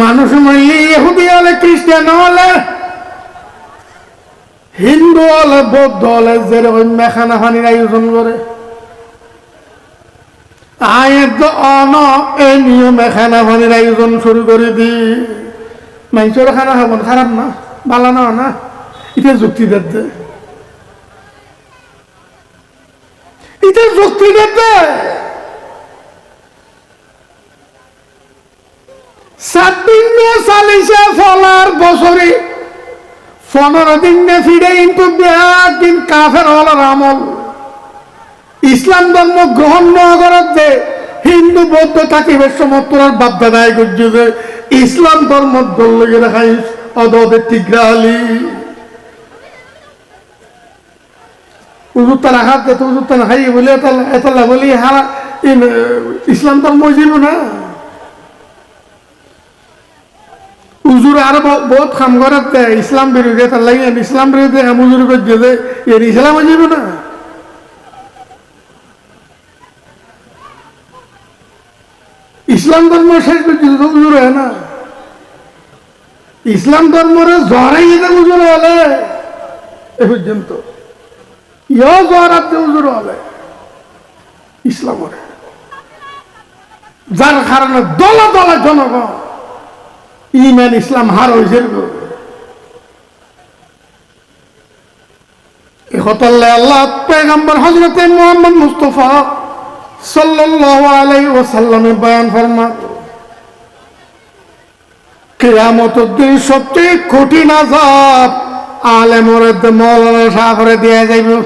মানুষ মরলে ইহুদি হলে খ্রিস্টান হলে হিন্দু হলে বৌদ্ধ হলে যেরকম মেখানা পানির আয়োজন করে এই নিয়মে খানা পানির আয়োজন শুরু করে দি মানুষের খানা খাবো খারাপ না ভালো না এটা যুক্তি দিতে এটা যুক্তি দিতে 7 দিন নিয়ে চালিছে ফলার বছরে 15 দিন নিয়ে ফিরে কিন্তু একদিন কাফের হলার আমল ইসলাম ধর্ম গ্রহণ না করতে হিন্দু বৌদ্ধ থাকিবের সময় তোর বাপদাদায় করছে যে ইসলাম ধর্ম দলকে দেখাই অদবের টিগ্রালি উজুরটা রাখার তো উজুরটা না খাই বলে এতলা বলি হারা ইসলাম ধর্ম যাইব না উজুর আর বহুত কাম করাতে ইসলাম বিরোধী তার লাগে ইসলাম বিরোধী উজুর করছে যে এর ইসলাম যাইব না ইসলাম ধর্ম শেষ পর্যন্ত উজুর হয় না ইসলাম ধর্মরে জ্বরাই যেতে উজুর হলে এ পর্যন্ত জ্বরাতে উজুর হলে ইসলামরে যার কারণে দলা দলা জনগণ ইমান ইসলাম হার হয়েছে আল্লাহ পয়গম্বর হযরত মুহাম্মদ মুস্তাফা সাল্লাল্লাহু আলাইহি ওয়াসাল্লাম বয়ান ফরমান কিয়ামতের দিন সবচেয়ে কঠিন আযাব আলেমরে মাওলানা সাহেবরে দেয়া যাইবে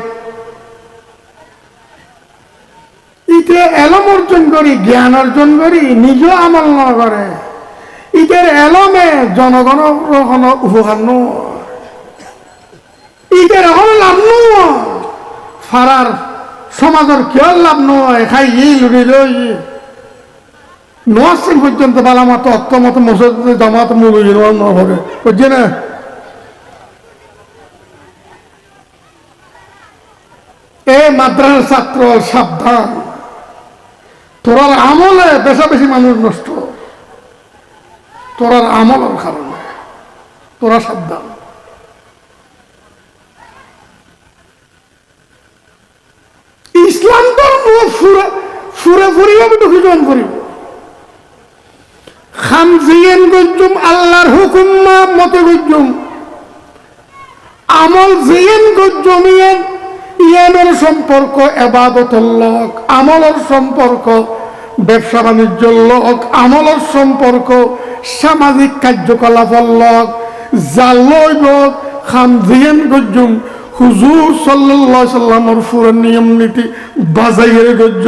ইতে এলম অর্জন করি জ্ঞান অর্জন করি নিজে আমল না করে ইতের এলমে জনগণ কোনো উপকার নয় ইতের এখন লাভ নয় ফারার সমাজের কেউ লাভ নয় খাই লুড়িল নসিং পর্যন্ত বালামত অত্তমত মসজিদ জামাত মুরুজি হবে বুঝছে না এ মাদ্রাসার ছাত্র সাবধান তোরার আমলে বেশা বেশি মানুষ নষ্ট তোরার আমলের কারণে তোরা সাবধান ইসলাম ধর্ম ফুরে ফুরিয়ে ঢুকিজন করিব খামজিয়েন গজ্জুম আল্লাহর হুকুম মতে গজ্জুম আমল জিয়েন গজ্জুমিয়েন ইয়ানের সম্পর্ক ইবাদতের লোক আমলের সম্পর্ক ব্যবসা বাণিজ্যের লোক আমলের সম্পর্ক সামাজিক কার্যকলাপের লোক জালইব খামজিয়েন গজ্জুম হুজুর সাল্লাল্লাহু আলাইহি সাল্লামের পুরো নিয়ম নীতি বাজাইয়ের গজ্জ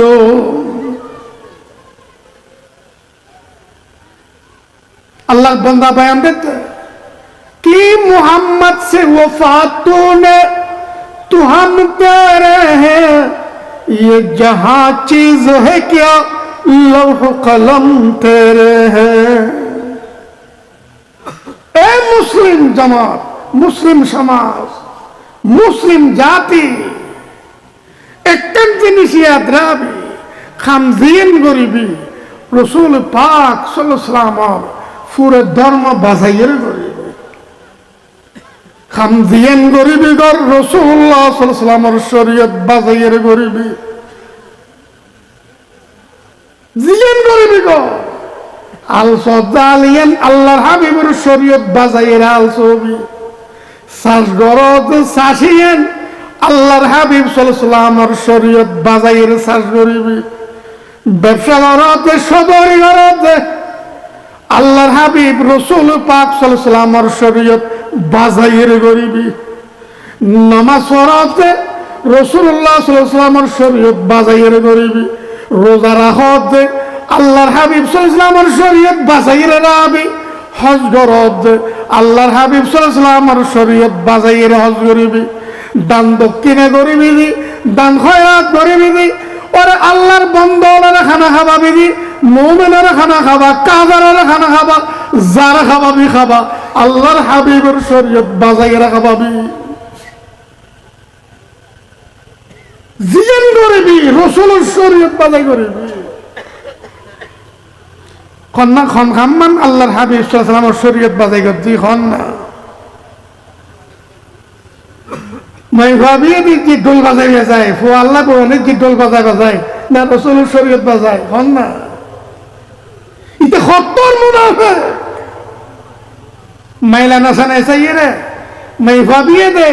अल्लाह बंदा बयान देते कि मोहम्मद से वफात तूने तो हम तेरे हैं ये जहां चीज है क्या लौह कलम तेरे हैं ए मुस्लिम जमात मुस्लिम समाज मुस्लिम जाति একটান জিনিস ইয়াদ রাখবি খামজিয়ান গরিবি রসুল পাক সাল্লাল্লাহু আলাইহি ওয়াসাল্লাম পুরো ধর্ম বাঁচাইয়ের গরিবি খামজিয়ান গরিবি গর রাসূলুল্লাহ সাল্লাল্লাহু আলাইহি ওয়াসাল্লামের শরীয়ত বাঁচাইয়ের গরিবি জিয়ান গরিবি গর আল সাদালিয়ান আল্লাহর হাবিবের শরীয়ত বাঁচাইয়ের আল সবি সাজগরত সাশিয়ান আল্লাহর হাবিব সাল্লাল্লাহু আলাইহি ওয়াসাল্লামের শরীয়ত বাঁচাইয়ের সাজ গরিবি ব্যবসা করতে সদরি করতে আল্লাহর হাবিব রাসূল পাক সাল্লাল্লাহু আলাইহি ওয়াসাল্লামের শরীয়ত বাজাইয়ের গরিবি নামাজ পড়তে রাসূলুল্লাহ সাল্লাল্লাহু আলাইহি ওয়াসাল্লামের শরীয়ত বাজাইয়ের গরিবি রোজা রাখতে আল্লাহর হাবিব সাল্লাল্লাহু আলাইহি ওয়াসাল্লামের শরীয়ত বাজাইয়ের রাবি হজ করতে আল্লাহর হাবিব সাল্লাল্লাহু আলাইহি ওয়াসাল্লামের শরীয়ত বাজাইয়ের হজ গরিবি দান দক্ষিণে গরিবি দান খয়রাত গরিবি ওরে আল্লাহর বন্দারা খানা খাবা বিবি মুমিনেরা খানা খাবা কাফেররা খানা খাবা যারা খাবাবি খাবা আল্লাহর হাবিবের শরীয়ত বাজাইরা খাবাবি জিয়ান গরিবি রাসূলের শরীয়ত বাজাই গরিবি খন্না খন খাম্মান আল্লাহর হাবিব সাল্লাল্লাহু আলাইহি ওয়াসাল্লামের শরীয়ত বাজাই করছি খন না মাই ভাবিয়ে দিচ্ছি ঢোল বাজাই যায় ফু আল্লাহ অনেক কি ঢোল বাজায় না রাসূলের শরীয়ত বাজায় খন না এটা খত্তর মুনাফিক মাইলা নাসানা চাই রে মাই ভাবিয়ে দে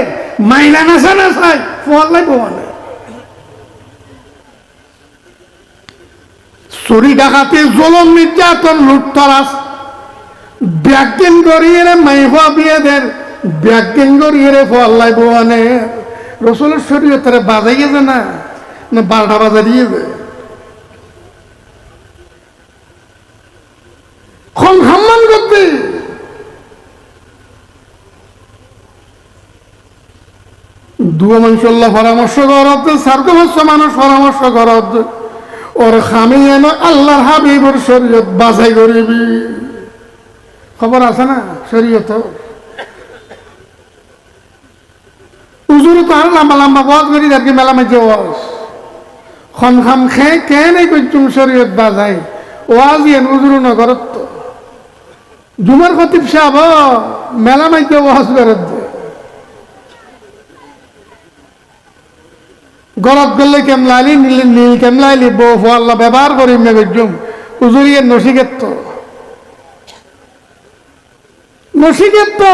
মাইলা নাসানা চাই ফু আল্লাহ বনে চুরি ডাকাতি জুলুম নির্যাতন লুটতরাজ ব্যাগিন করিয়ে রে মাই ভাবিয়ে দে ব্যাগিন করিয়ে রে ফু আল্লাহ বনে রাসূলের শরীয়তের বাজাইয়ে যে না 12টা বাজা দিয়ে যে খন সম্মান করতে দুয়া মানুষল্লাহ পরামর্শ করতে সার্কমস্য মানুষ পরামর্শ করতে ওর খামি এনে আল্লাহর হাবিবুর শরীয়ত বাছাই করিবি খবর আছে না শরীয়ত উজুর তো আর লম্বা লম্বা ওয়াজ করি আর কি মেলা মাঝে ওয়াজ খন খাম খেয়ে কেন এই করছুম শরীয়ত বাজাই ওয়াজ ইয়েন উজুর নগরত তো জুমার খতিব সাহেব মেলা মাইকে ওয়াজ করে গরত গেলে কেমলাইলি নীল কেমলাইলি বউ আল্লাহ ব্যবহার করি মেঘুম উজুরিয়ে নসিকের তো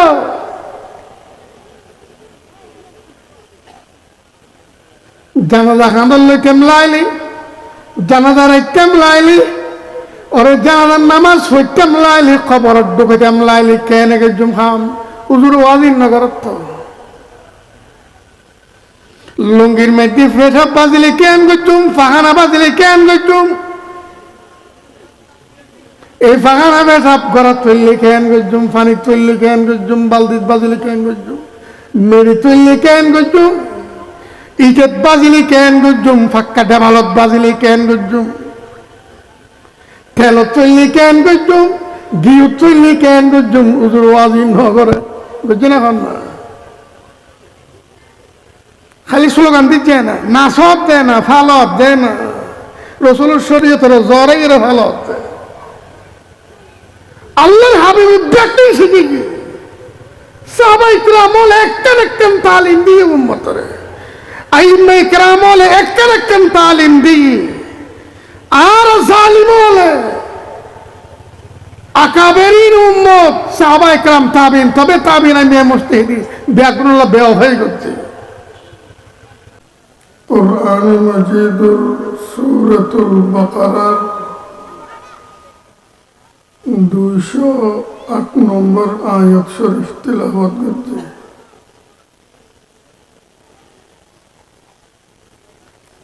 জানাজা খাঁদলে কেমলাইলি জানাজার কেমলাইলি ওরে জানাজার নামাজ ফইতাম লাইলি খবর ঢুকাইতাম লাইলি কেন গেজুম খাম উজুর ওয়াজিন নগরত লুঙ্গির মধ্যে ফেসব বাজিলে কেন গজুম ফাহানা বাজিলে কেন গজুম এই ফাহানা ফেসব ঘরত তুললে কেন গজুম পানি তুললে কেন গজুম বালদিত বাজিলে কেন গজুম মেরি তুললে কেন গজুম ইটেত বাজিলে কেন গজুম ফাক্কা দেবালত বাজিলে কেন গজুম তেলত চললি কেন গজুম ঘিউ চললি কেন গজুম উজুর ওয়াজিন নগরে গজুন এখন না খালি স্লোগান দিচ্ছে না নাচত দেয় না ফালত দেয় না রাসূলের শরীয়তের জ্বরে এর ফালত আল্লাহর হাবিব ব্যক্তি শিখে গিয়ে সাহাবায়ে কিরামল একটা তালিম দিয়ে উম্মতরে আইম্মায়ে কিরামল একটা তালিম দিয়ে আর জালিম হলে আকাবেরিন উম্মত সাহাবায়ে কেরাম তাবিন তবে তাবিন আমি মুজতাহিদিন ব্যাকরণলা বেও হয়ে গেছে কুরআন মাজিদুর সূরাতুল বাকারা 208 নম্বর আয়াত শরীফ তিলাওয়াত করতে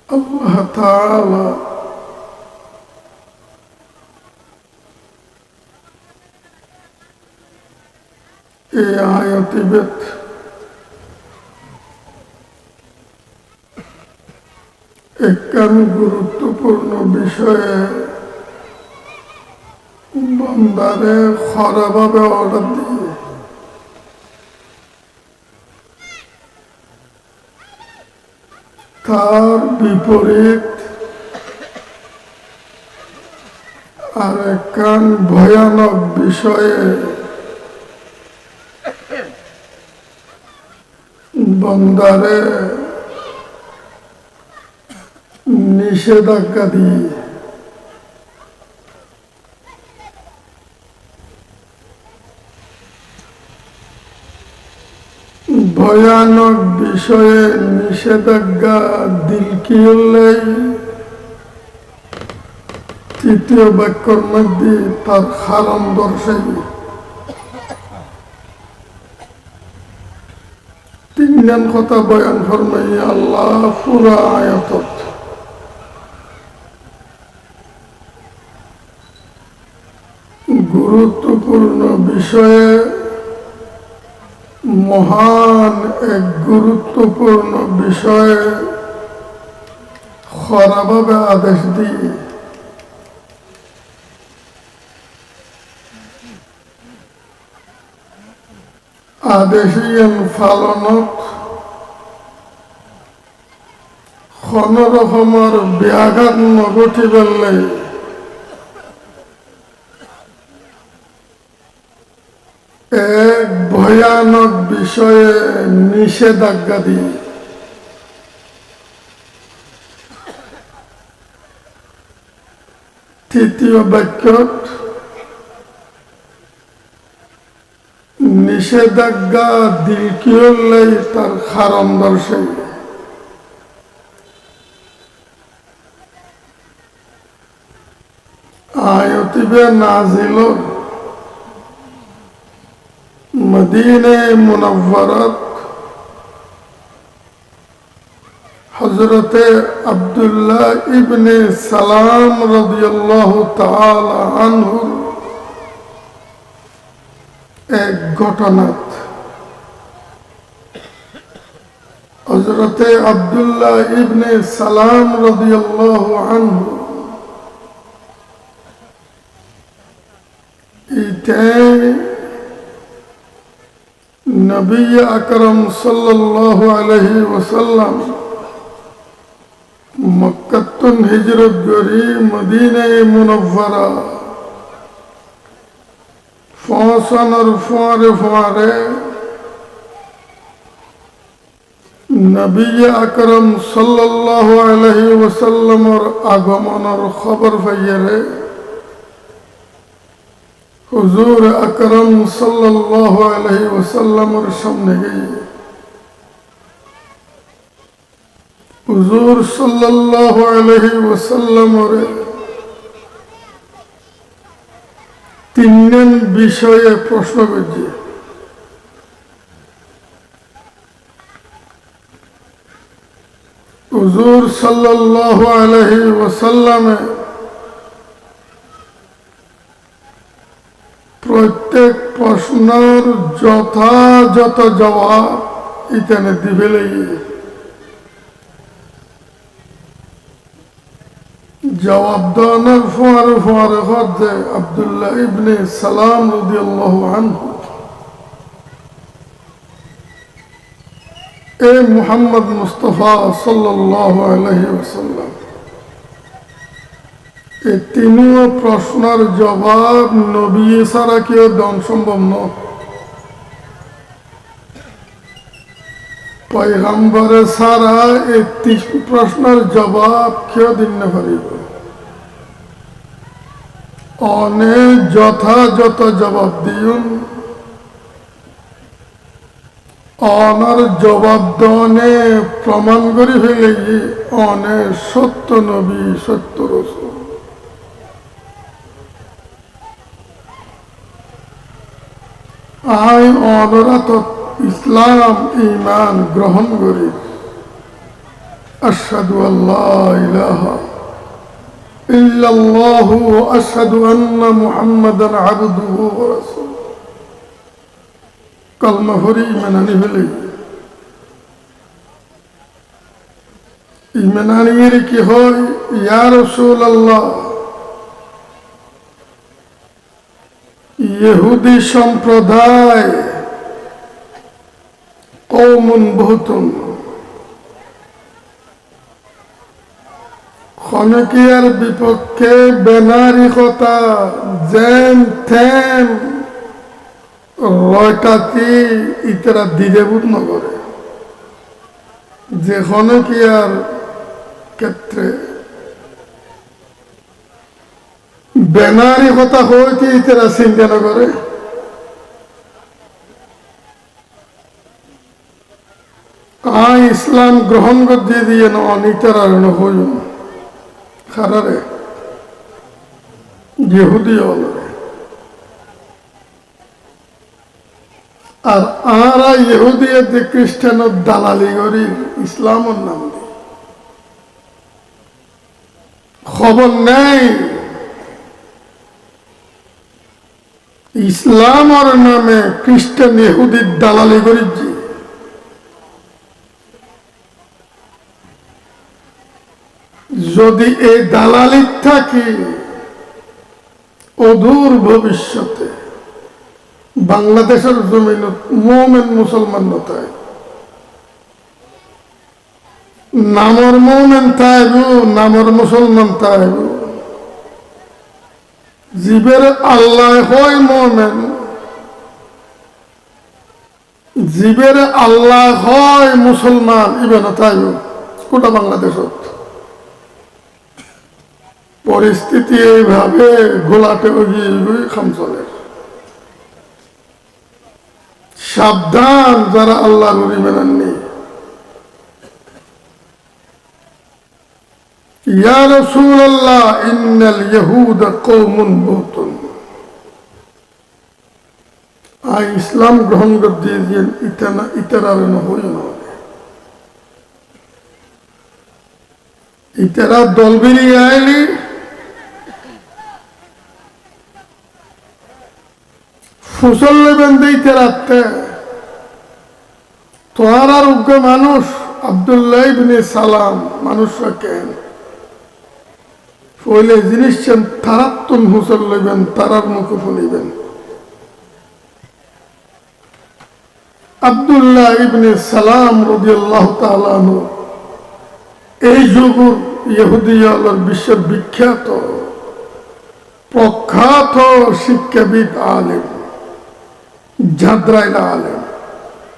আল্লাহ তাআলা এই আয়াতে একখান গুরুত্বপূর্ণ বিষয়ে বান্দারে খরাভাবে অর্ডার দিয়ে তার বিপরীত আর একখান ভয়ানক বিষয়ে বান্দারে নিষেধাজ্ঞা দিয়ে ভয়ানক বিষয়ে নিষেধাজ্ঞা দিল কি হলেই তৃতীয় বাক্যর মধ্যে তার হারাম দর্শাই তিনজন কথা বয়ান ফরমাই আল্লাহ পুরা আয়াতত গুরুত্বপূর্ণ বিষয়ে মহান এক গুরুত্বপূর্ণ বিষয়ে খরাভাবে আদেশ দিয়ে আদেশিয়ান ফালনত কোন রকমের ব্যাঘাত নঘটি বললে এক ভয়ানক বিষয়ে নিষেধাজ্ঞা দিয়ে তৃতীয় বাক্য নিষেধাজ্ঞা দিল কি হলে তার কারণ দর্শাই আয়তিবে নাজিল মদিনে মুনव्वरत হযরতে আব্দুল্লাহ ইবনে সালাম রাদিয়াল্লাহু তাআলা আনহু এক ঘটনা হযরতে আব্দুল্লাহ ইবনে সালাম রাদিয়াল্লাহু আনহু ইতাই নবী আকরাম সাল্লাল্লাহু আলাইহি ওয়াসাল্লাম মক্কাতুন হিজরত করি মদিনায়ে মুনव्वरा ফসনের ফোয়ারে নবী আকরাম সাল্লাল্লাহু আলাইহি ওয়াসাল্লামের আগমনের খবর পাইয়ারে হুজুর আকরাম সাল্লাল্লাহু আলাইহি ওয়াসাল্লামের সামনে গিয়ে হুজুর সাল্লাল্লাহু আলাইহি ওয়াসাল্লামের তিন বিষয়ে প্রশ্ন করছে হুজুর সাল্লাল্লাহু আলাইহি ওয়াসাল্লামে প্রত্যেক প্রশ্নের যথাযথ জবাব এখানে দিবে লেগে জবাব দেওয়ানোর ফোয়ারে হচ্ছে আব্দুল্লাহ ইবনে সালাম রাদিয়াল্লাহু আনহু এ মুহাম্মদ মুস্তাফা সাল্লাল্লাহু আলাইহি ওয়াসাল্লাম এই তিনও প্রশ্নের জবাব নবী ছাড়া কেউ দেওয়া সম্ভব নয় পয়গম্বরে ছাড়া এই প্রশ্নের জবাব কেউ দিন না পারিব অনেক যথাযথ জবাব দিউন অনার জবাব দনে প্রমাণ করে ফেলে অনেক সত্য নবী সত্য রাসূল আই অনরাত ইসলাম ঈমান গ্রহণ করি আশহাদু আল্লা ইলাহা ইল্লাল্লাহু ওয়া আশহাদু আন্না মুহাম্মাদান আবদুহু ওয়া রাসূলুহু কলমা পড়ে ঈমান আনি ফেলে ঈমান আনিয়ে কি হয় ইয়া রাসূলুল্লাহ ইহুদি সম্প্রদায় কওমুন বহুতুন খনকিয়ার বিপক্ষে বেনারি কথা জেন থেন রয়টাতি ইতারা দ্বিধাবোধ নগরে যে খনকিয়ার ক্ষেত্রে বেনারি কথা হইতে ইতারা চিন্তা না করে ইসলাম গ্রহণ করে দিয়ে নিতার হইল খারারে ইহুদি হলরে আর আরা ইহুদি খ্রিস্টানের দালালি করি ইসলামের নাম দিয়ে খবর নেই ইসলামের নামে খ্রিস্টান ইহুদির দালালি করিছি যদি এই দালালি থাকে অদূর ভবিষ্যতে বাংলাদেশের জমিন মুমিন মুসলমান নয় নামর মুমিন তাইব নামর মুসলমান তাইব জীবের আল্লাহ হয় মুমিন জীবের আল্লাহ হয় মুসলমান ইবেন তাই গোটা বাংলাদেশত পরিস্থিতি এইভাবে ঘোলাটে খামচলে। সাবধান যারা আল্লাহ নবী মেনেননি। ইয়া রাসূলুল্লাহ ইন্নাল ইয়াহুদা কওমুন বুহতুন। ইসলাম গ্রহণ করে দিয়েছেন ইতারার হই না, ইতারা দল বেরিয়ে আইলি ফসল লেবেন দেই তেরাতে তোহার আর উগ্র মানুষ আব্দুল্লাহ ইবনে সালাম মানুষরা কেন ফলে জিনিস তারাত্তন ফসল লেবেন তারার মুখ ফুলিবেন। আব্দুল্লাহ ইবনে সালাম রাদিয়াল্লাহু তাআলা আনহু এই যুগের ইহুদিয়ার বিশ্বের বিখ্যাত প্রখ্যাত শিক্ষাবিদ আলেম, জাদ্রাইল আলেম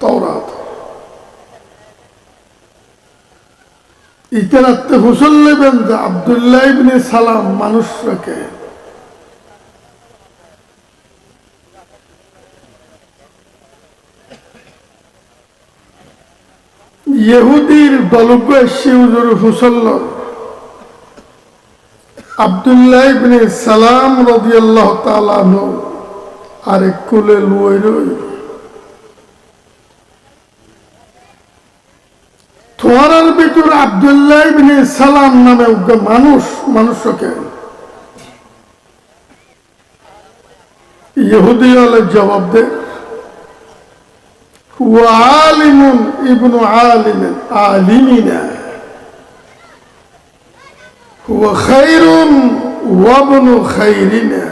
তাওরাত ইতারাতে হুসল নেবেন যে আব্দুল্লাহ ইবনে সালাম মানুষকে ইহুদির দলগ শিউজুর হুসল্ল আব্দুল্লাহ ইবনে সালাম রাদিয়াল্লাহু তাআলা আনহু আরেক কুলে লুই রই তোয়ারার ভিতর আব্দুল্লাহ ইবনে সালাম নামে মানুষকে ইহুদি হলে জবাব দে হুয়া আলিমুন ইবনু আলিমিন আলিমিনা হুয়া খায়রুন ওয়া ইবনু খায়রিনা।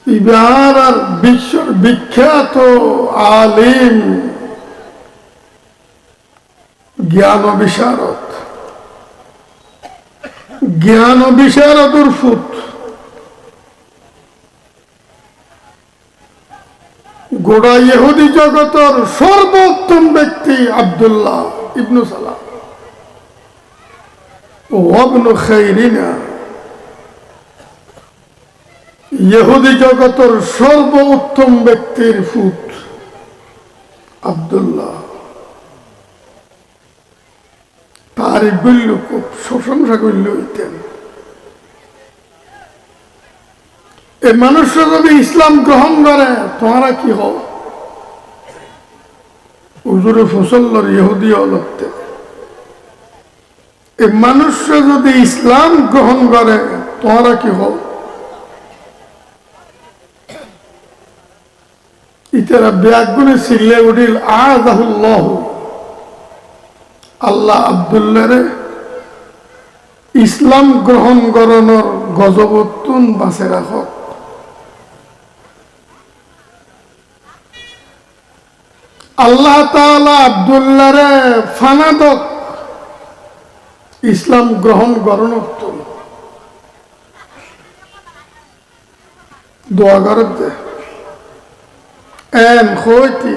ইবারার বিশ্বের বিখ্যাত আলিম, জ্ঞান বিশারদুর ফুট গোড়া ইহুদি জগতের সর্বোত্তম ব্যক্তি আব্দুল্লাহ ইবনু সালাম ও ইবনু খায়রিনা। ইহুদি জগতের সর্বোত্তম ব্যক্তির ফুট আব্দুল্লাহ তারিফ করল, খুব প্রশংসা করল হইতেন। এই মানুষরা যদি ইসলাম গ্রহণ করে তোমরা কি হও হুজুরে ফসল্লর ইহুদি অলতে। এই মানুষরা যদি ইসলাম গ্রহণ করে তোমরা কি হও ইতারা ব্যাগুনে সিলে উঠিল আযাহুল্লাহ আল্লাহ আব্দুল্লাহরে ইসলাম গ্রহণ করানোর গজবতুন বাঁচে রাখক। আল্লাহ তাআলা আব্দুল্লাহরে ফানাদক ইসলাম গ্রহণ করানোর দোয়া করতে এন হইতি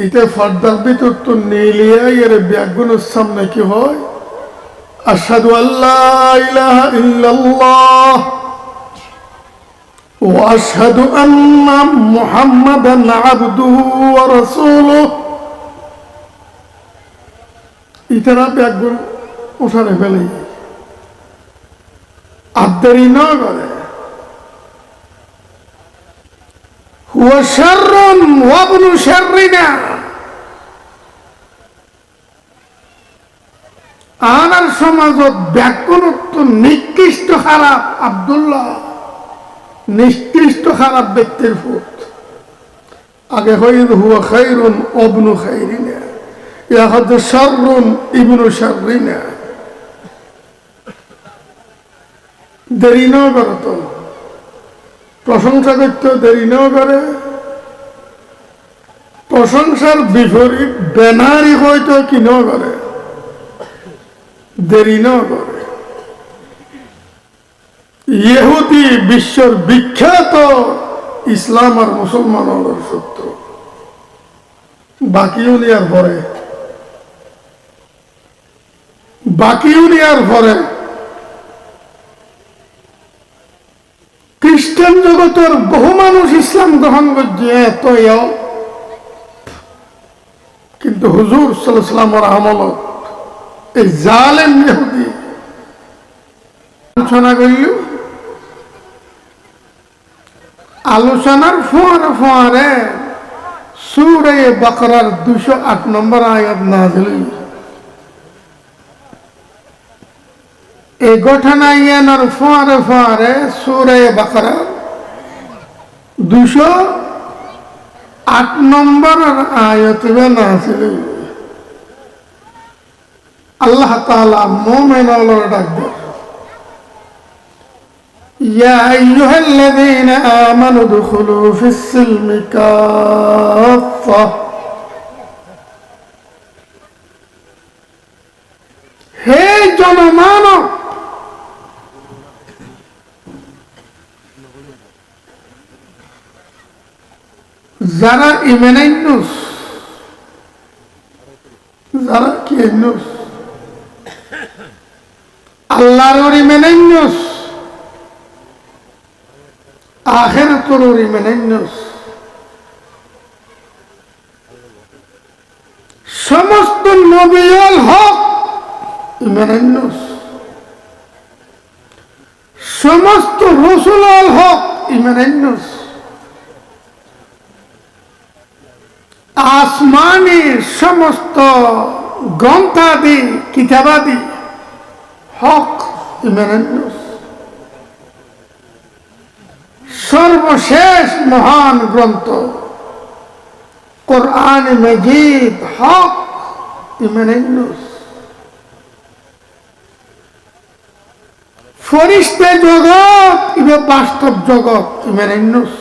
এটা ফর্দার ভিতর তো নিলিয়া এর ব্যাগুনের সামনে কি হয় আশহাদু আল্লা ইলাহা ইল্লাল্লাহ ওয়া আশহাদু আন্না মুহাম্মাদান আবদুহু ওয়া রাসূলুহু। ইতারা ব্যাগুন উঠানে ফেলে আদেরি না করে হুয়া শাররুন ওয়া ইবনু শাররিনা। আনার সমাজত ব্যাকুণত্ব নিকৃষ্ট খারাপ আব্দুল্লাহ নিকৃষ্ট খারাপ ব্যক্তির ফুট আগে হইল হুয়া খায়রুন ওয়া ইবনু খায়রিনা ইয়াহাদ শাররুন ইবনু শাররিনা। দেরি না করত প্রশংসা করতে দেরি না করে প্রশংসার বিপরীত ব্যানারই হয়তো কি না করে দেরি না করে। ইহুদি বিশ্বের বিখ্যাত ইসলাম আর মুসলমানের শত্রু। বাকি উলিয়ার পরে খ্রিস্টান জগতের বহু মানুষ ইসলাম গ্রহণ করছে, কিন্তু হুজুর সাল্লাল্লাহু আলাইহি ওয়াসাল্লামের আমলত এই জালেম ইহুদি আলোচনা করল। আলোচনার ফোয়ারে সূরা বাকারার 208 নম্বর আয়াত নাযিল হইল। এই ঘটনা ইয়ানোর ফোয়ারে সূরা বাকারার 208 নম্বর আয়াত নাযিল হইল। আল্লাহ তাআলা মুমিনদের ডাক দেন, ইয়া আইয়ুহাল্লাযীনা আমানু দুখুলু ফিস-সিলমি কাফা। হে জনমানব, যারা ঈমান আনয়ুস, যারা কি আনয়ুস আল্লাহর ঈমান আনয়ুস, আখিরাতের ঈমান আনয়ুস, সমস্ত নবীর হক ঈমান আনয়ুস, সমস্ত রাসূলের হক ঈমান আনয়ুস, আসমানি সমস্ত গ্রন্থাদি কিতাবাদি হক ঈমান আনয়ুস, সর্বশেষ মহান গ্রন্থ কোরআন মাজিদ হক ঈমান আনয়ুস, ফেরেশতা জগৎ ইবে বাস্তব জগৎ ঈমান আনয়ুস,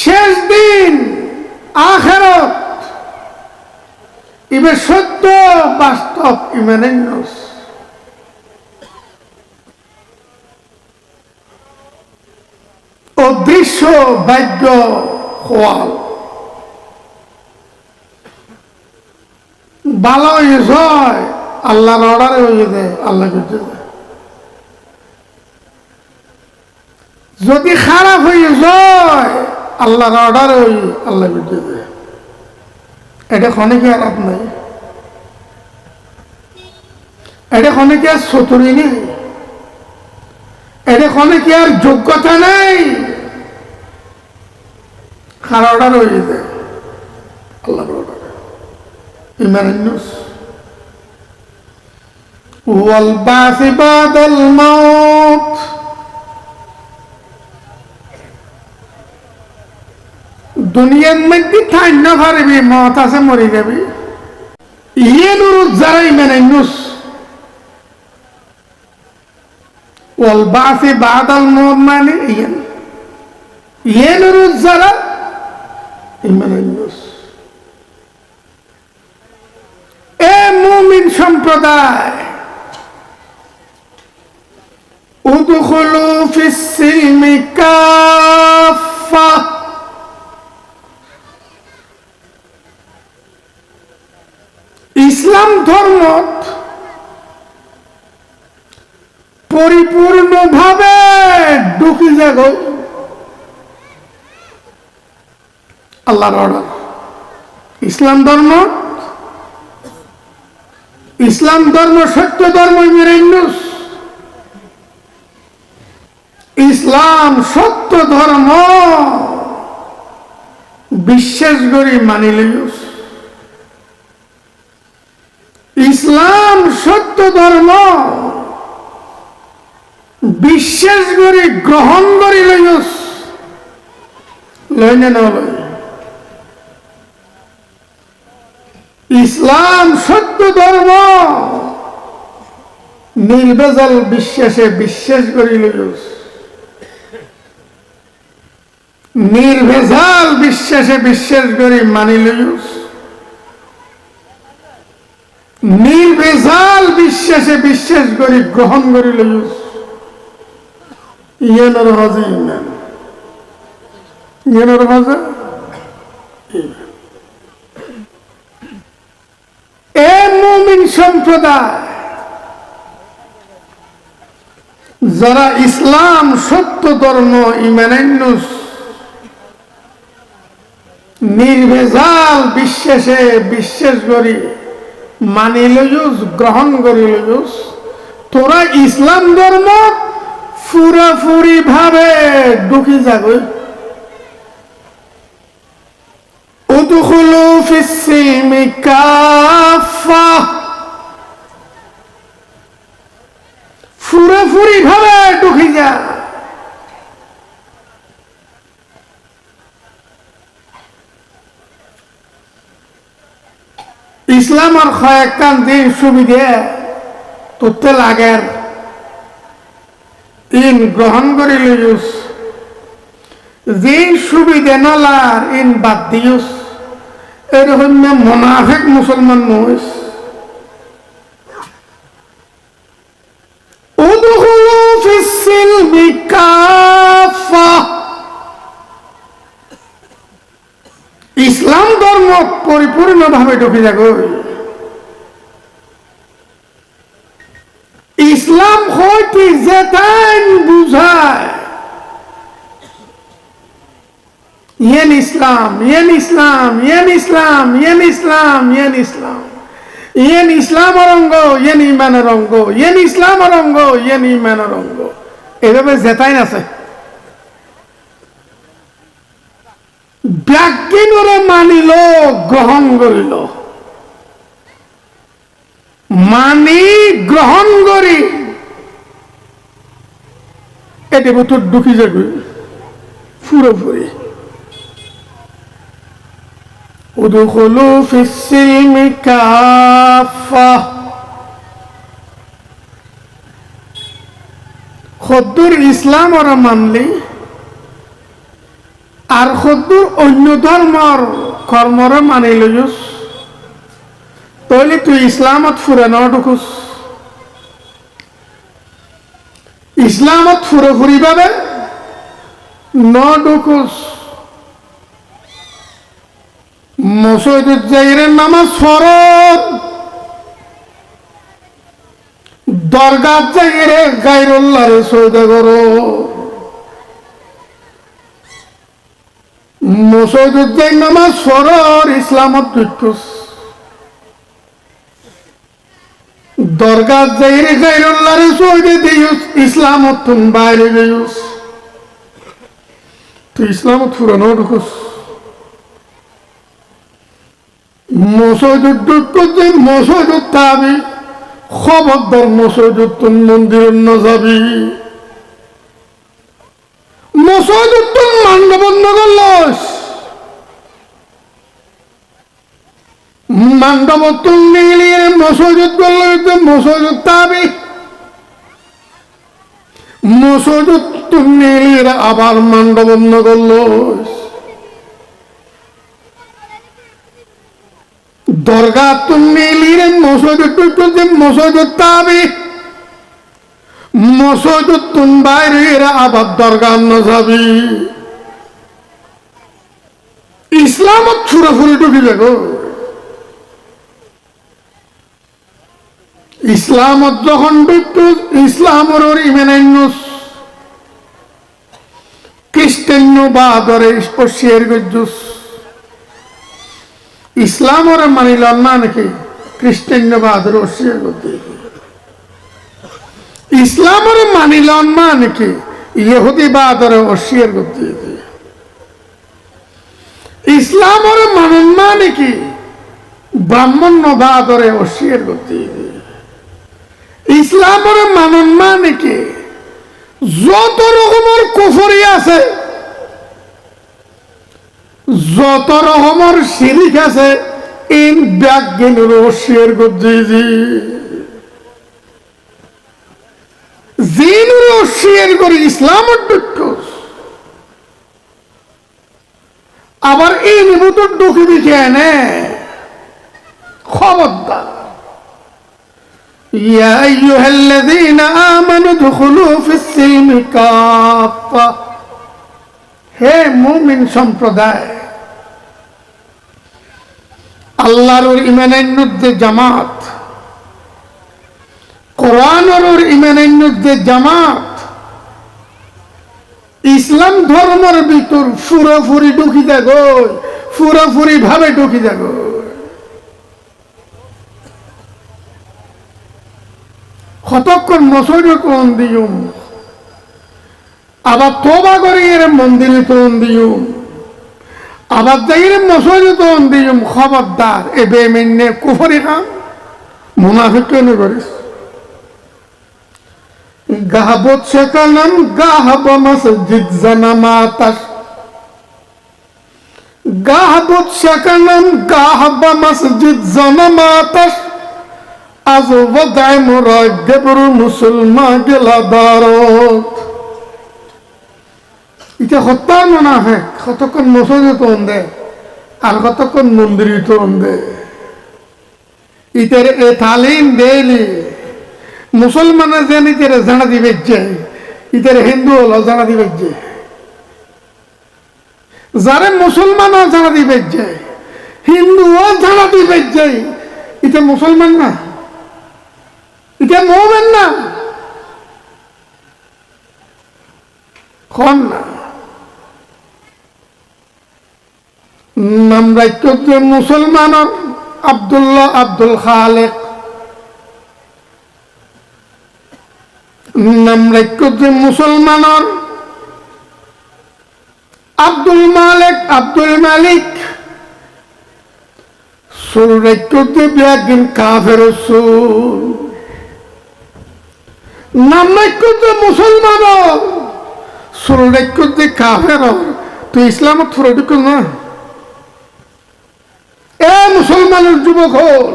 শেষ দিন আখিরাত ইবে সত্য বাস্তব ঈমান আনয়ুস, অদৃশ্য বাহ্য খোয়াল ভালো হয়ে যায় আল্লাহর অর্ডারে হয়ে যায়, আল্লাহ করতে যায়। যদি খারাপ হয়ে যায় আল্লাহর অর্ডারে হয়ে আল্লাহ করতে যায়। এটা ক্ষণিকে আর লাভ নাই, এটা ক্ষণিকে আর চতুরি নেই, এটা ক্ষণিকে আর যোগ্যতা নেই, খারাপ অর্ডার হয়ে যায় আল্লাহর অর্ডারে। ঈমান আনয়ুস ওয়াল বাসি বাদাল মাউত, দুনিয়ার মধ্যে থাইন্য পারবি, মত আছে মরে যাবি। ইয়েনুর যারা ঈমান আনয়ুস ওয়াল বাসি বাদাল মাউত মানে ইয়েনুর যারা ঈমান আনয়ুস। এ মুমিন সম্প্রদায়, উদখুলু ফিস-সিলমি কাফা, ইসলাম ধর্ম পরিপূর্ণভাবে ঢুকি যাগ। আল্লাহর অর্ডার ইসলাম ধর্ম সত্য ধর্ম ঈমান আনয়ুস। ইসলাম সত্য ধর্ম বিশ্বাস করি মানি লইস। ইসলাম সত্য ধর্ম বিশ্বাস করি গ্রহণ করি লইস, লই না লই। ইসলাম সত্য ধর্ম নির্ভেজাল বিশ্বাসে বিশ্বাস করি লইস, নির্ভেজাল বিশ্বাসে বিশ্বাস করি মানি লইস, নির্ভেজাল বিশ্বাসে বিশ্বাস করি গ্রহণ করি লইস ইয়েনর হজে ইমান ইয়েনর হজে এ মুমিন সম্প্রদায় যারা ইসলাম সত্য ধর্ম ইমানান্যুস নির্ভেজাল বিশ্বাসে বিশ্বাস করি মানি লইস গ্রহণ করি লইস তোরা ইসলাম ধর্ম পুরাপুরি ভাবে ঢুকি যাবে উদখুলু ফিস-সিলমি কাফা পুরাপুরি ভাবে ঢুকি যা ইসলামের কয়েকখান দিন সুবিধে তোতে লাগের ইন গ্রহণ করে লইস যে সুবিধে নলার ইন বাদ দিউস এরকম মুনাফিক মুসলমান নইস উদখুলু ফিস-সিলমি কাফা ইসলাম ধর্ম পরিপূর্ণভাবে ঢুকে যাবে ইসলাম হইতে যেটাই বুঝায় ইয়েন ইসলাম ইয়েন ইসলাম ইয়েন ইসলাম ইয়েন ইসলাম ইয়েন ইসলাম ইয়েন ইসলামের অঙ্গ ইয়েন ইমানের অঙ্গ ইয়েন ইসলামের অঙ্গ ইয়েন ইমানের অঙ্গ এভাবে যেটাই আছে ব্যাজ্ঞানরে মানিল গ্রহণ করিল মানি গ্রহণ করি এটি বছর ঢুকি যাবে পুরোপুরি উদখুলু ফিস-সিলমি কাফা খদ্দুর ইসলাম ওরা মানলি আর খদ্দুর অন্য ধর্মর কর্মরে মানি লইস তাহলে তুই ইসলামত ফুরানো ঢুকুস ইসলামত পুরোপুরি ভাবে ন ঢুকুস মসজিদে যাইরে নামাজ ফরজ দরগা যাইরে গায়রুল্লাহরে সজদা করো মসজিদে যাই নামাজ ফরজ ইসলামত ঢুকুস দরগা যাইরে গায়রুল্লাহরে সজদা দিউস ইসলামত তুন বাইরে গইউস তুই ইসলামত ফুরানো ঢুকুস মসজিদ ঢুকতে মসজিদ তাবি খবরদার মসজিদ তুন মন্দির ন যাবি মসজিদ তুন মান্য বন্ধ করলস মান্ডব তুন নিলিয়ে মসজিদ করল মসজিদ তাবি মসজিদ তুন নিলিয়ে আবার মান্ড বন্ধ করলস দরগা তুমি লিরে মসজিদ মসজিদ তাবি মসজিদ তুম বাইরে আবার দরগা ন যাবি ইসলামত পুরোপুরি ঢুকি যাবো ইসলামত যখন ঢুকতো ইসলামর ইমানান্যুস খ্রিস্টান্য বা ধরে অস্বীকার করছুস ইসলামর মানিল না নাকি খ্রিস্টান্যবাদের অস্বীকার করতে ইসলামর মানিল না নাকি ইহুদিবাদের অস্বীকার করতে ইসলামর মানেন না নাকি ব্রাহ্মণ্যবাদরে অস্বীকার করতে ইসলামর মানেন না নাকি যত রকমের কুফরি আছে যত রকমের শিরিক আছে ইন ব্যাজ্ঞানের অস্বীকার করতে জিনের অস্বীকার করে ইসলামের দুঃখ আবার এই নিবুতর ঢুকি দিকে এনে খবরদার ইয়া আইয়ুহাল্লাযীনা আমানু দুখুলু ফিস-সিলমি কাফা, হে মুমিন সম্প্রদায়, আল্লাহর ইমানের মধ্যে জামাত, কোরআনের ইমানের মধ্যে জামাত, ইসলাম ধর্মের ভিতর পুরোপুরি ঢুকি দেখো, পুরোপুরি ভাবে ঢুকি দেখো। কতক্ষণ মসজিদে তোন দিউম, আবার তোবা করে এর মন্দিরে তোন দিউম, আবার যাই মসজিদে তোন দিউম। খবরদার এ বেমেনে কুফরি খাম, মুনাফিক কেন করিস? গাহবত শেখালাম গাহব মসজিদ জানামাতাস, গাহবত শেখালাম গাহব মসজিদ জানামাতাস, আজ ওদায় মুরাজ্জবর মুসলমান গেলা দারত। এটা হত্যার মুনাফিক, কতক্ষণ মসজিদে তোন দে আর কতক্ষণ মন্দিরে তোন দে। ইতার এ তালিম দেলি মুসলমানের যেন ইতারে জানা দিবে যে, ইতারে হিন্দু হলো জানা দিবে যে, যারে মুসলমানও জানা দিবে যে, হিন্দুও জানা দিবে যে, এটা মুসলমান না, এটা মুমিন না, খন না। নাম রাখতে মুসলমানের আব্দুল্লাহ আব্দুল খালেক, নাম রাখতে মুসলমানের আব্দুল মালিক আব্দুল মালিক, সুর রাখতে একদিন কাফের সুর। নাম রাখতে মুসলমানের সুর রাখতে কাফের, তুই ইসলামত ফুরে ঢুকল না। এ মুসলমানের যুবক হল,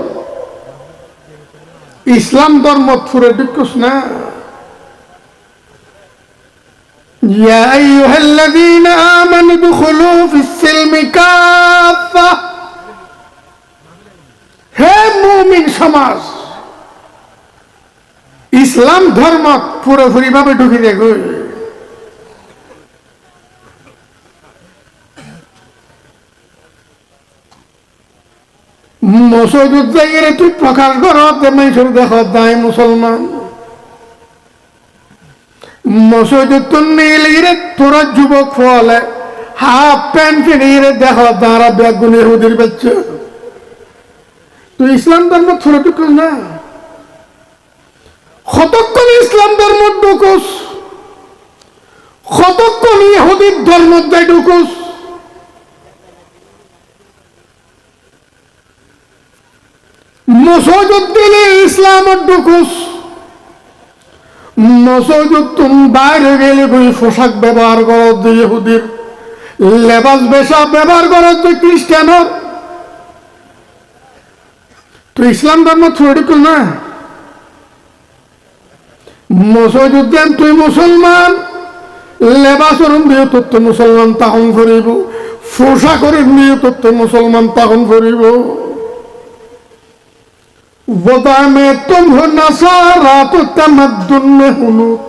ইসলাম ধর্ম ফুরে ঢুকস না। ইয়া আইয়ুহাল্লাযীনা আমানু দুখুলু ফিস-সিলমি কাফা, হে মুমিন সমাজ, ইসলাম ধর্ম পুরোপুরি ভাবে ঢুকে দেখো। মসজিদ জায়গায় তুই প্রকাশ করো, মানুষের দেখো দায় মুসলমান। মসজিদ তো নীলিরে তোরা যুবক ফলে হাফ প্যান্ট ফিরিয়ে দেখো তারা বেগুনি হুদির বাচ্চা। তুই ইসলাম ধর্ম থরে ঢুকুস না, কতক্ষণ ইসলাম ধর্ম ঢুকুস, কতক্ষণ ইহুদির ধর্ম ঢুকুস। মসজিদ দিলে ইসলামের ঢুকুস, মসজিদ তুমি বাইরে গেলে পোশাক ব্যবহার করো ইহুদির, লেবাস বেশা ব্যবহার করো খ্রিস্টানের। তুই ইসলাম ধর্ম থরে ঢুকুস না। মসজিদ দেন তুই মুসলমান, লেবাসর দিয়ে তত্ত্ব মুসলমান তখন করিব, পোশাকের দিয়ে তত্ত্ব মুসলমান তখন করিব। वदा में तुम हो नसारा तो तमद्दुन में हुनूत,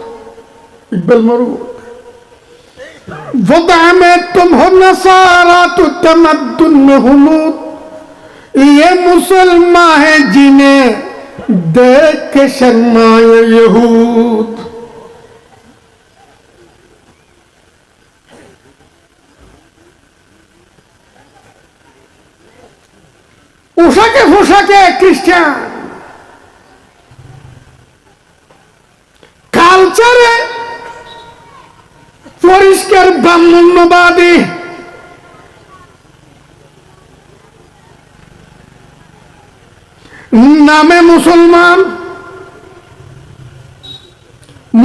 इकबाल मरूद। वदा में तुम हो नसारा तो तमद्दुन में हुनूत, ये मुसलमान है जिन्हें देख के शर्माए यहूद। পোশাকে পোশাকে খ্রিস্টান, কালচারে পরিষ্কার ব্রাহ্মণ্যবাদী, নামে মুসলমান।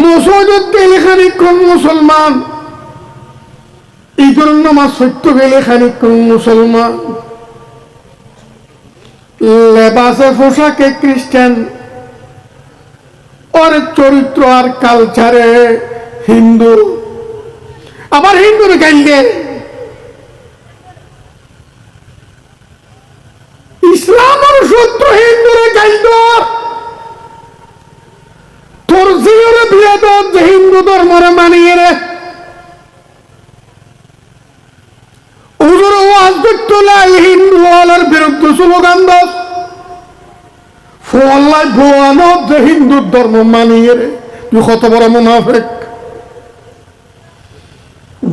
মসজিদ গেলে খানিকক্ষণ মুসলমান, ঈদের নামাজ সত্য গেলে খানিকক্ষণ মুসলমান, লেবাসে পোশাকে খ্রিস্টান, ওর চরিত্র আর কালচারে হিন্দু। আবার হিন্দুর গাইলে ইসলামের শত্রু হিন্দুরে গাইল। বিয়েদত যে হিন্দু ধর্মরে মানিয়ে রে হুজুর ওয়াজ করতে লাই হিন্দু হলের বিরুদ্ধে স্লোগান দত ফোয়াল্লাই ভুয়ানত যে হিন্দু ধর্ম মানিয়ে রে তুই কত বড় মুনাফিক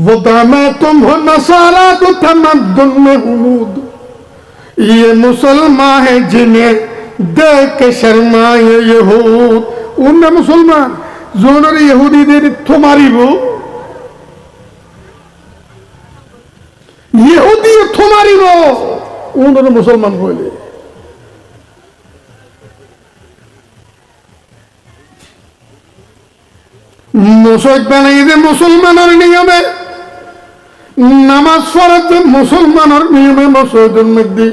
वदामे तुम हो नसारा तो तमद्दुन में हुनूद ये मुसलमान है जिन्हें देख के शर्माए यहूद उनने मुसलमान जोनर यहूदी दे तुम्हारी वो यहूदी तुम्हारी वो उन्होंने मुसलमान बोले মুসলমানের নিয়মে নামাজ পড়াতে মুসলমানের নিয়মে মসজিদের মধ্যে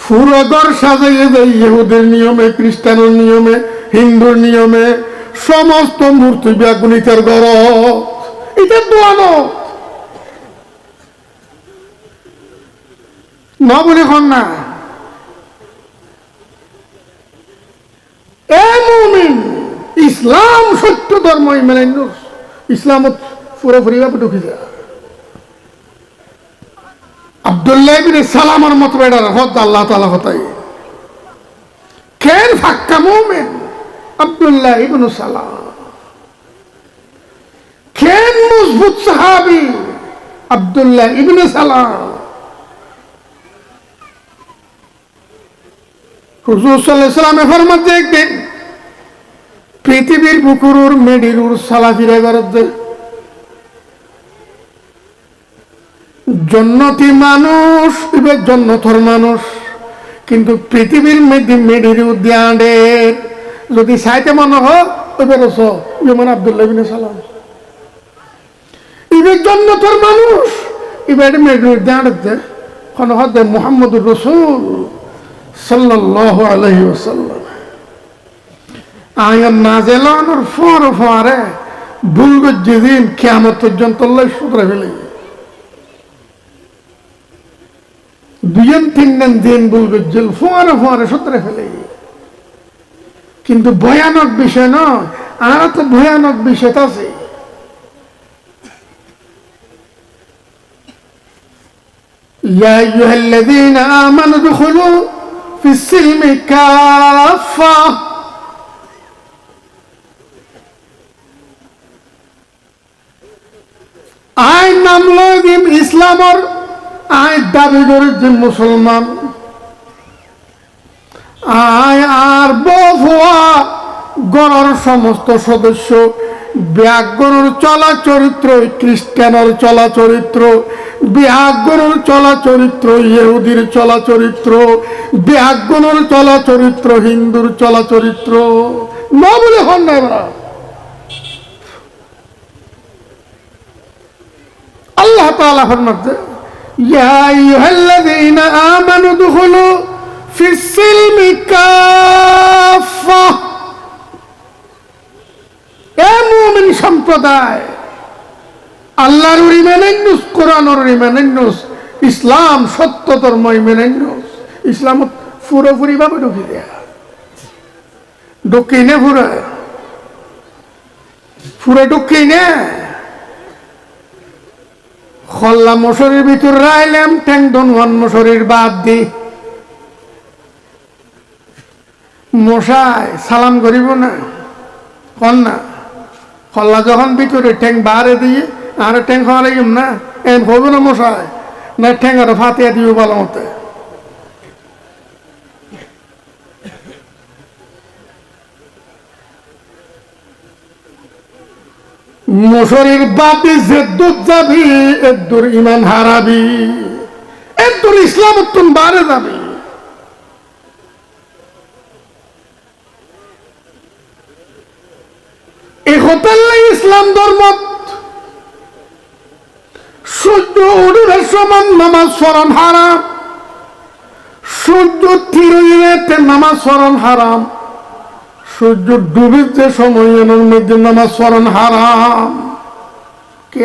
পুরো ঘর সাজাইয়ে দেয় ইহুদের নিয়মে খ্রিস্টানের নিয়মে হিন্দুর নিয়মে সমস্ত মূর্তি ব্যাগুনিতের ঘর এটা দোয়ানো না বলে হন না এ মুমিন ইসলাম সত্য ধর্ম মেনে ইসলামত পুরোপুরি ভাবে ঢুকে যায় আব্দুল্লাহ ইবনে সালামের মত বেড়ার হদ আল্লাহ তাআলা হতাই কেন ফাক্কা মুমিন আব্দুল্লাহ ইবনে সালাম কেন মজবুত সাহাবী আব্দুল্লাহ ইবনে সালাম হুজুর সাল্লাল্লাহু আলাইহি ওয়াসাল্লাম ফরমাতে একদিন পৃথিবীর বুকুরুর মেডিরুর সালাফিরা গরদ জন্নতি মানুষ এবার জন্নতর মানুষ কিন্তু পৃথিবীর মধ্যে মেডির উদ্যানের যদি সাইতে মনে হয় এবার যেমন আব্দুল্লাহ ইবনে সালাম এবার জন্নতর মানুষ এবার মেডির উদ্যানের কোন হদ মুহাম্মদুর রাসূল সাল্লাল্লাহু আলাইহি ওয়াসাল্লাম আয়াত নাযিল হওয়ার পরে ভুল যেদিন কিয়ামত পর্যন্ত আল্লাহ শুধরে ফেলে দুইজন তিনজন দিন ভুল গজ্জল পরে শুধরে ফেলে কিন্তু ভয়ানক বিষয় নয় আর তো ভয়ানক বিষয় আছে ইয়া আইয়ুহাল্লাযীনা আমানু দুখুলু ফিস-সিলমি কাফা আই নাম লইম ইসলামর আই দাবি করে যে মুসলমান আই আর বহুয়া গণর সমস্ত সদস্য ব্যাগগণর চলা চরিত্র খ্রিস্টানের চলা চরিত্র ব্যাগগণর চলা চরিত্র ইহুদির চলা চরিত্র ব্যাগগণর চলা চরিত্র হিন্দুর চলা চরিত্র না বলে হন না এবার আল্লাহ তাআলা ফরমাতে ইয়া আইয়ুহাল্লাযীনা আমানু দুখুলু ফিস-সিলমি কাফা এ মুমিন সম্প্রদায় আল্লাহর ইমানান্নুস কোরআনের ইমানান্নুস ইসলাম সত্য ধর্ম ইমানান্নুস ইসলাম পুরোপুরি ভাবে ঢুকে দেয়া ঢুকে না পুরো ঢুকে না খল্লা মশরির ভিতর রাইলাম ট্যাংডন ওয়ান মশরির বাদ দি মশাই সালাম করিব না কন না খল্লা যখন ভিতরে ট্যাং বাহারে দিয়ে আর ট্যাং খাওয়া লাগিম না এম হইব না মশাই না ট্যাং আর ফাতিয়া দিব ভালো মতে মশরির বাদে জেদ্দুত যাবি এদ্দুর ইমান হারাবি এদ্দুর ইসলাম তুম বারে যাবি এই হোটেলে ইসলাম ধর্ম সূর্য উঠে সমান নামাজ পড়ান হারাম সূর্য তিরইতে নামাজ পড়ান হারাম সূর্য ডুবির যে সময়ের মধ্যে নামাজ পড়ান হারাম কে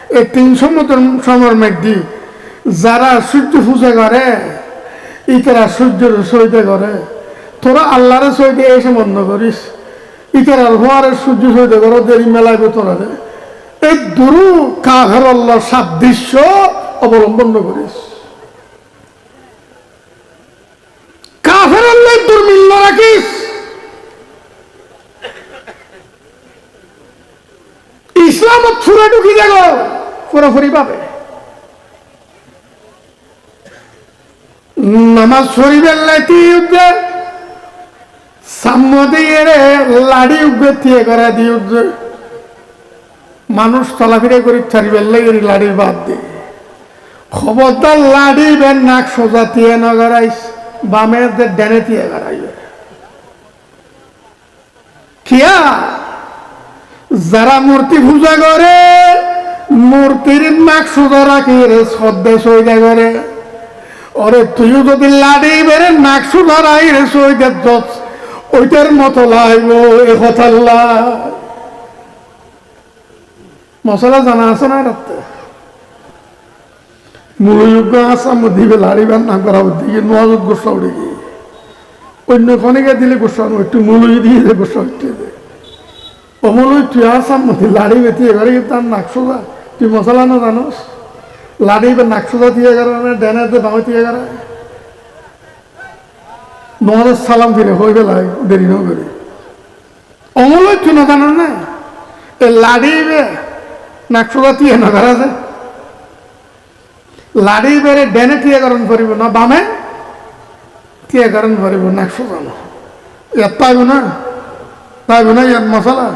এই 300 মতন সময়ের মধ্যে যারা সূর্য পূজা করে ইতারা সূর্যের সইতে করে তোরা আল্লাহরে সইতে এসে বন্ধ করিস ইতার আল হওয়ারের সূর্য সৈতে করো দেরি মেলায় ভেতরে এই দুরু কাফের আল্লাহ সাদৃশ্য অবলম্বন করিস কাফের আল্লাহ দুর্মিল্য রাখিস ইসলাম ছুড়ে ঢুকি দেখো পুরোপুরি পাবে নামাজ শরীফের লাইতি উঠবে সাম্য দিয়ে লাড়ি উঠবে দিয়ে করা দিয়ে উঠবে মানুষ চলাফেরা করি চারিবেল লাগে লাড়ির বাদ দিয়ে খবরদার লাড়ি বেন নাক সোজা দিয়ে নগরাইস বামে ডেনে দিয়ে গড়াইবে কিয়া যারা মূর্তি পূজা করে মূর্তির নাক সোজা রাখি শ্রদ্ধা সইদা করে ওরে তুইও যদি লাড়ি বেড়ে নাক সোজা রাই রে সইদা ওইটার মতো লাগব এ কথা মশলা জানা আছে না রাখতে মূলযোগ্য আসাম দিবে লাড়িবার না করা দিকে নজর গোসা উঠে গিয়ে অন্য খনিকে দিলে গোসা একটু মূলই দিয়ে দে গোসা উঠে দে অমূলই তুই আসাম লাড়ি বেতিয়ে ঘরে তার নাকশোদা তুই মশলা না জানোস লাড়ি বা নাকশোদা দিয়ে গেল না ডেনাতে বামে দিয়ে গেল নজর সালাম ফিরে হয়ে গেল দেরি না করে অমূলই তুই না জানো না এ লাড়ি বে নাকশোদা দিয়ে না ঘরা যায় লাড়ি বেড়ে ডেনে টিয়াকরণ করিব না বামে টিয়াকরণ করিব নাকশো জানো ইয়াত পাইব না ইয়াত মশলা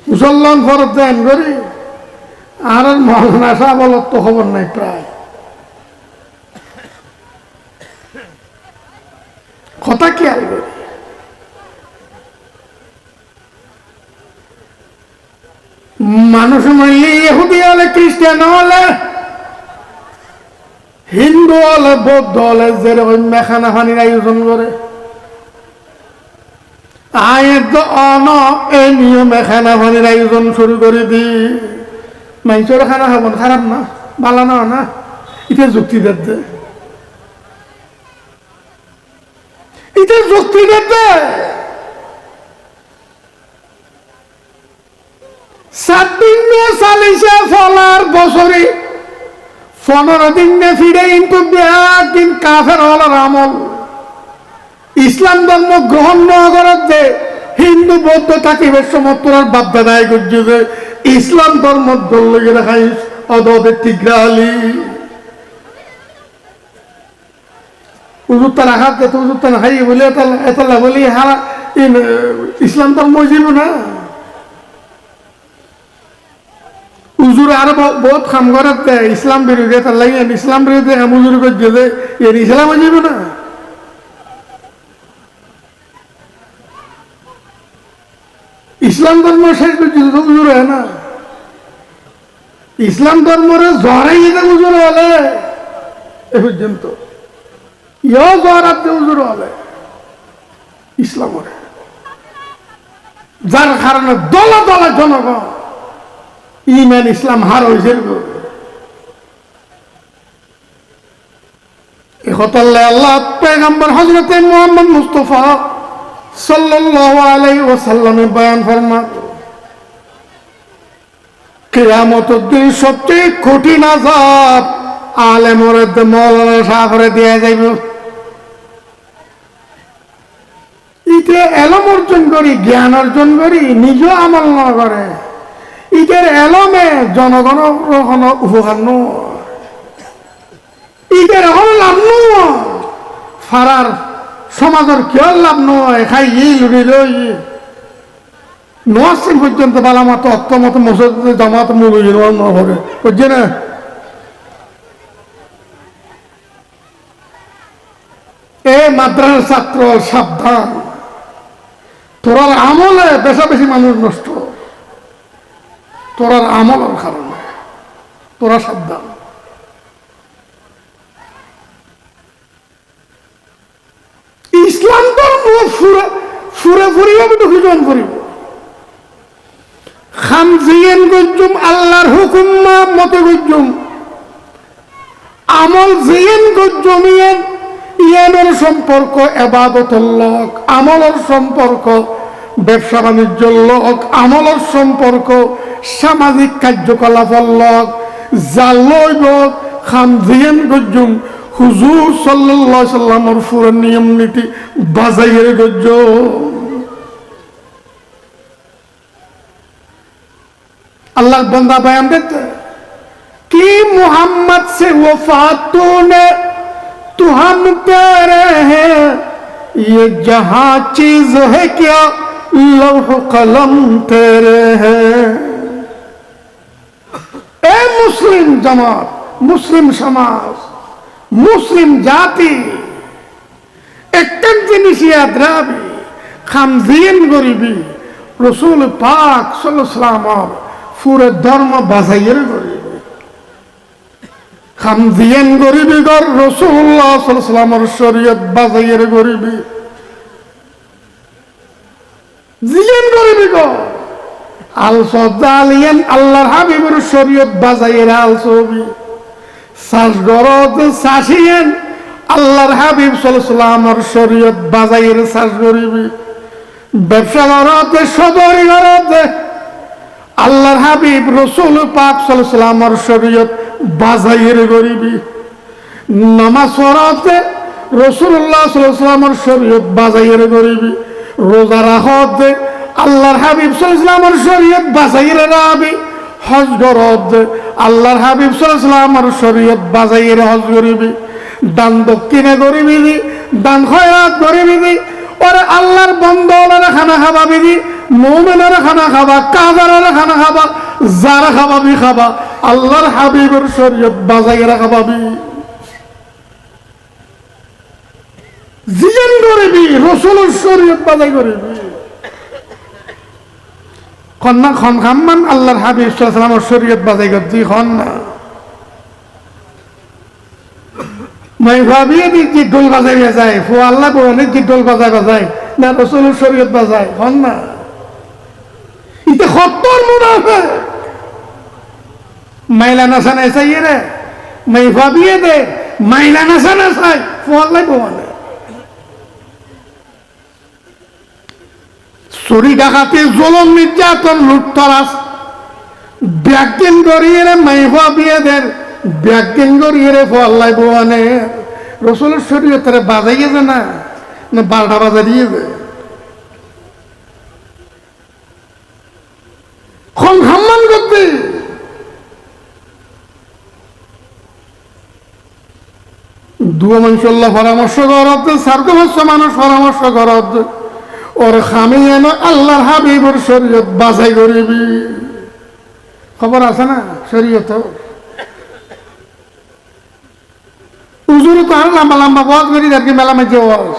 মুসলমান ফরত দেন করি আর মহলানা সাহ বলত তো খবর নাই প্রায় কথা খেয়াল করি মানুষ মরলে ইহুদি হলে খ্রিস্টান হলে হিন্দু হলে বৌদ্ধ হলে যেরকম মেখানা ফানির আয়োজন করে আয়ের তো অন এই নিয়মে খানা ফানির আয়োজন শুরু করে দি মানুষের খানা খাবেন খারাপ না ভালো না এটা যুক্তি দিতে এটা যুক্তি দিতে 7 দিন চালিছে ফলার বছরে 15 দিন ফিরে কিন্তু দিন কাফের হলার আমল ইসলাম ধর্ম গ্রহণ না করার যে হিন্দু বৌদ্ধ থাকিবের সময় তোর বাপদাদায় করছে ইসলাম ধর্ম দল্লগে রাখাই অদদের টিগ্রালি উজুরটা রাখার যে উজুরটা না খাই বলে এতলা বলি হারা ইসলাম ধর্ম জীব না উজুর আরো বহুত কাম করাতে ইসলাম বিরোধী তার লাগে ইসলাম বিরোধী কাম উজুর করছে যে এর ইসলাম যাবে না ইসলাম ধর্ম শেষ করছে তো উজুর হয় না ইসলাম ধর্মরে জ্বরে গেছে উজুর হলে এ পর্যন্ত ইও জ্বরাতে উজুর হলে ইসলামের যার কারণে দলা দলা জনগণ ইমান ইসলাম হার হয়েছে আল্লাহ পয়গম্বর হযরত মুহাম্মদ মুস্তাফা সাল্লাল্লাহু আলাইহি ওয়াসাল্লামে বয়ান ফরমান কিয়ামতের দিন সবচেয়ে কঠিন আযাব আলেমের মাওলানা সাহেবরে দেয়া যাইব ইতে এলম অর্জন করি জ্ঞান অর্জন করি নিজে আমল না করে ইদের এলমে জনগণ উপকার ইদের হল লাভ ফারার সমাজের কেউ লাভ নয় খাই লুড়ি লই নসিম পর্যন্ত বালা মতো অত্তমত মসজিদ জামাত মুখ হবে বুঝছে না এ মাদ্রাসার ছাত্র সাবধান তোর আমলে বেশা বেশি মানুষ নষ্ট তোর আমলের কারণে তোরা সাবধান ইসলাম ধর্ম ফুরে ফুরিভাবে ঢুকিজন করিব খাম জিয়েন গজ্জুম আল্লাহর হুকুম মতে গজ্জুম আমল জিয়েন গজ্জুমিয়েন ইয়ানের সম্পর্ক এবাদতের লোক, আমলের সম্পর্ক ব্যবসা বাণিজ্যের লোক, আমলের সম্পর্ক সামাজিক কার্যকলাপের লোক, জালইব খামজিয়ান গজ্জুম হুজুর সাল্লাল্লাহু আলাইহি সাল্লামের পুরো নিয়ম নীতি বাজাইয়ের গজ্জুম। अल्लाह बंदा बयान देते कि मोहम्मद से वफा तूने तू हम तेरे हैं, ये जहां चीज है क्या लौह कलम तेरे हैं। ए मुस्लिम जमात, मुस्लिम समाज, मुस्लिम जाति एक जिनिस याद राखबी, खामजियन गरीबी रसूल पाक सल्लल्लाहु अलैहि वसल्लम পুরো ধর্ম বাজাইয়ের গরিবি, খামজিয়ান গরিবি গর রাসূলুল্লাহ সাল্লাল্লাহু আলাইহি ওয়াসাল্লামের শরীয়ত বাজাইয়ের গরিবি, জিয়ান গরিবি গর আল সদালিয়ান আল্লাহর হাবিবের শরীয়ত বাজাইয়ের আল ছবি সাজ গরদ সাশিয়ান আল্লাহর হাবিব সাল্লাল্লাহু আলাইহি ওয়াসাল্লামের শরীয়ত বাজাইয়ের সাজ গরিবি, ব্যবসা গরদ সদরি গরদ আল্লাহর হাবিব রসুল পাক সাল্লাল্লাহু আলাইহি ওয়াসাল্লামের শরীয়ত বাজাইয়ের গরিবি, নামাজ পড়াতে রাসূলুল্লাহ সাল্লাল্লাহু আলাইহি ওয়াসাল্লামের শরীয়ত বাজাইয়ের গরিবি, রোজা রাখতে আল্লাহর হাবিব সাল্লাল্লাহু আলাইহি ওয়াসাল্লামের শরীয়ত বাজাইয়ের রাবি, হজ করতে আল্লাহর হাবিব সাল্লাল্লাহু আলাইহি ওয়াসাল্লামের শরীয়ত বাজাইয়ের হজ গরিবি, দান দক্ষিণে গরিবি দি, দান খয়রাত গরিবি দি, ওরে আল্লাহর বন্দাওয়ালারা খানা খাওয়াবি দি, মুমিনেরা খানা খাবা, কাফেরেরা খানা খাবা, যারা খাবাবি খাবা, আল্লাহর হাবিবের শরীয়ত বাজাইরা খাবাবি। জিয়ান গরিবি রাসূলের শরীয়ত বাজাই গরিবি, কন্যা খন খাম্মান আল্লাহর হাবিব সাল্লাল্লাহু আলাইহি ওয়াসাল্লামের শরীয়ত বাজাই গদি খন না মই ভাবিয়ে দি কি ঢোল বাজাইয়া যায়, ফু আল্লাহ বলে কি ঢোল বাজায় না রাসূলের শরীয়ত বাজায় খন না। ইতে খত্তর মুনাফিক মাইলা নাসানে চাইয়ে রে মাই ভাবিয়ে দে মাইলা নাসানে চাই ফু আল্লাহ বলে চুরি ডাকাতি জুলুম নির্যাতন লুটতরাজ ব্যাগদিন গড়িয়ে রে মাই ভাবিয়ে দের ব্যাগদিন গড়িয়ে রে ফু আল্লাহ বলে রাসূলের শরীয়তের বাজাইয়ে যে না 12টা বাজা দিয়ে দে খন সম্মান করতে দুয়া মানুষল্লাহ পরামর্শ করতে সার্কমস্য মানুষ পরামর্শ করতে ওর খামি এন আল্লাহর হাবিবুর শরীয়ত বাজাই করিবি। খবর আছে না শরীয়ত উজুরে তো আর লম্বা লম্বা ওয়াজ করি যাকে মেলা মেজে ওয়াজ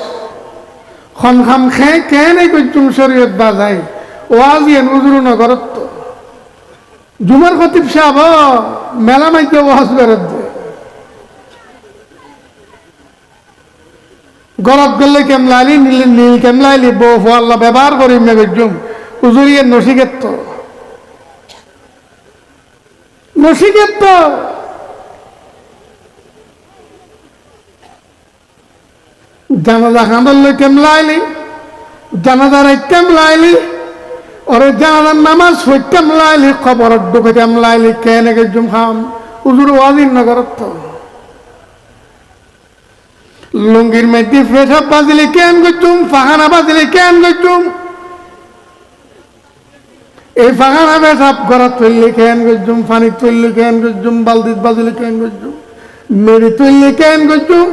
খন খাম খেয়ে কে নেই করছুম শরীয়ত বাজাই ওয়াজ ইয়েন উজুর নগরত জুমার খতিব সাহেব মেলা মাইতে ওয়াজ করে গরত গেলে কেমলাইলি নীল কেমলাইলি বউ আল্লাহ ব্যবহার করি না গজুম উজুরিয়ে নসিকেত জানাজা খাঁদলে কেমলাইলি জানাজার কেমলাইলি ওরে জানাজার নামাজ হইতাম লাইলি খবর ঢুকেতাম লাইলি কেনে গজুম খাম উজুর ওয়াজিন নগরত লুঙ্গির মধ্যে ফেসব বাজিলে কেন গজুম ফাখানা বাজিলে কেন গজুম এই ফাখানা ফেসব ঘরত তুললে কেন গজুম পানি তুললে কেন গজুম বালদিত বাজিলে কেন গজুম মেরি তুললে কেন গজুম